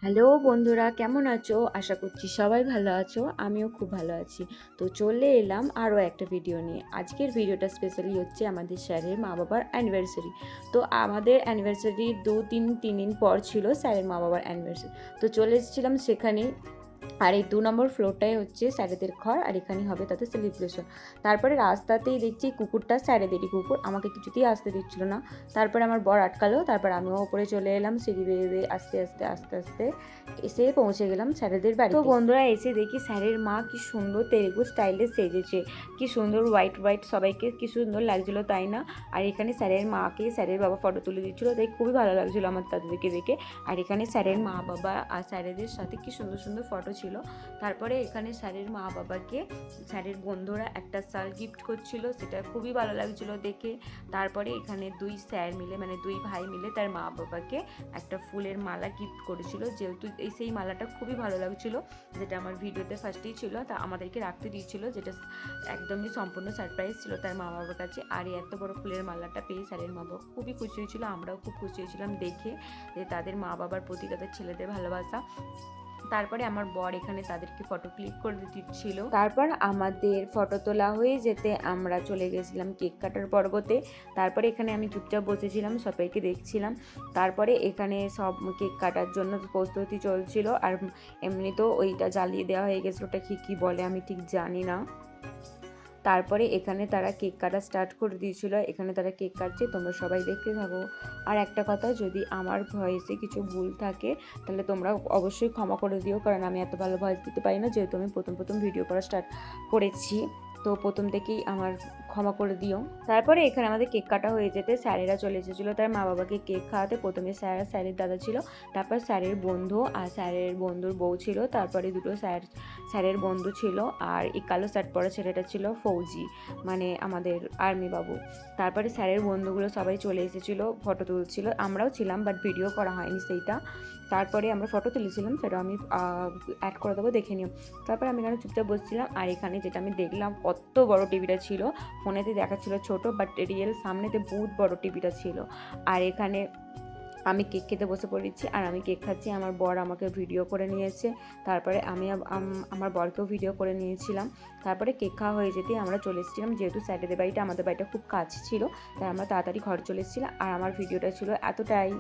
Hello বন্ধুরা, কেমন আছো? আশা করছি সবাই ভালো আছো। আমিও খুব ভালো আছি। তো চলে এলাম আরও একটা ভিডিও নিয়ে। আজকের ভিডিওটা স্পেশালি হচ্ছে আমাদের স্যারের মা বাবার অ্যানিভার্সারি। তো আমাদের অ্যানিভার্সারির 3 দিন পর ছিল স্যারের মা বাবার অ্যানিভার্সারি। তো চলে এসেছিলাম সেখানে। আর এই 2 নম্বর ফ্লোরটাই হচ্ছে স্যারেদের ঘর, আর এখানেই হবে তাদের সেলিব্রেশন। তারপরে রাস্তাতেই দেখছি কুকুরটা, স্যারেদেরই কুকুর, আমাকে কিছুতেই আসতে দিচ্ছিল না। তারপরে আমার বর আটকালো, তারপর আমিও ওপরে চলে এলাম সিঁড়ি বেয়ে বেয়ে আস্তে আস্তে আস্তে আস্তে এসে পৌঁছে গেলাম স্যারেদের বাড়ি। তো বন্ধুরা, এসে দেখি স্যারের মা কি সুন্দর তেলুগু স্টাইলে সেজেছে, কি সুন্দর হোয়াইট হোয়াইট, সবাইকে কি সুন্দর লাগছিলো তাই না। আর এখানে স্যারের মাকে স্যারের বাবা ফটো তুলে দিচ্ছিলো, তাই খুবই ভালো লাগছিলো আমার তাদেরকে দেখে। আর এখানে স্যারের মা বাবা আর স্যারেদের সাথে কি সুন্দর সুন্দর ফটো ছিল। তারপরে এখানে স্যারের মা বাবাকে স্যারের বন্ধুরা একটা শাল গিফট করছিল, সেটা খুবই ভালো লাগছিল দেখে। তারপরে এখানে 2 স্যার মিলে, মানে 2 ভাই মিলে তার মা বাবাকে একটা ফুলের মালা গিফট করেছিল, যেহেতু সেই মালাটা খুবই ভালো লাগছিল, যেটা আমার ভিডিওতে ফার্স্টেই ছিল, তা আমাদেরকে রাখতে দিয়েছিল, যেটা একদমই সম্পূর্ণ সারপ্রাইজ ছিল তার মা বাবার কাছে। আর এত বড় ফুলের মালাটা পেয়ে স্যারের মা বাবা খুবই খুশি হয়েছিল, আমরাও খুব খুশি হয়েছিলাম দেখে যে তাদের মা বাবার প্রতি তাদের ছেলেদের ভালোবাসা। তারপরে আমার বর এখানে তাদেরকে ফটো ক্লিক করে দিচ্ছিল। তারপর আমাদের ফটো তোলা হয়ে যেতে আমরা চলে গেছিলাম কেক কাটার পর্বতে। তারপরে এখানে আমি চুপচাপ বসেছিলাম, সবাইকে দেখছিলাম। তারপরে এখানে সব কেক কাটার জন্য প্রস্তুতি চলছিল, আর এমনিতেও ওইটা জ্বালিয়ে দেওয়া হয়ে গেছিলো, ওটা কী বলে আমি ঠিক জানি না। তারপরে এখানে তারা কেক কাটা স্টার্ট করে দিয়েছিল, এখানে তারা কেক কাটছে, তোমরা সবাই দেখতে থাকো। আর একটা কথা, যদি আমার ভয়েসে কিছু ভুল থাকে তাহলে তোমরা অবশ্যই ক্ষমা করে দিও, কারণ আমি এত ভালো ভয়েস দিতে পারি না, যেহেতু আমি প্রথম ভিডিও করা স্টার্ট করেছি, তো প্রথম থেকেই আমার ক্ষমা করে দিও। তারপরে এখানে আমাদের কেক কাটা হয়ে যেতে স্যারেরা চলে এসেছিলো তার মা বাবাকে কেক খাওয়াতে। প্রথমে স্যারের দাদা ছিল, তারপর স্যারের বন্ধু আর স্যারের বন্ধুর বউ ছিল, তারপরে দুটো স্যারের বন্ধু ছিল, আর এই কালো শার্ট পরা ছেলেটা ছিল ফৌজি, মানে আমাদের আর্মি বাবু। তারপরে স্যারের বন্ধুগুলো সবাই চলে এসেছিলো, ফটো তুলছিল, আমরাও ছিলাম, বাট ভিডিও করা হয়নি সেইটা। তারপরে আমরা ফটো তুলেছিলাম, সেটা আমি অ্যাড করে দেবো, দেখে নিও। তারপরে আমি এখানে চুপচাপ বসছিলাম, আর এখানে যেটা আমি দেখলাম, কত বড় টিভিটা ছিল। ফোনেতে দেখাচ্ছিল ছোট, বাট রিয়েল সামনেতে বহুত বড় টিভিটা ছিল। আর এখানে আমি কেক খেতে বসে পড়েছি, আর আমি কেক খাচ্ছি, আমার বর আমাকে ভিডিও করে নিয়েছে। তারপরে আমি আমার বরকেও ভিডিও করে নিয়েছিলাম। তারপরে কেক খাওয়া হয়ে যেতেই আমরা চলে এসেছিলাম, যেহেতু স্যারেদের বাড়িটা আমাদের বাড়িটা খুব কাছে ছিল, তাই আমরা তাড়াতাড়ি ঘরে চলে এসেছিলাম। আর আমার ভিডিওটা ছিল এতটাই।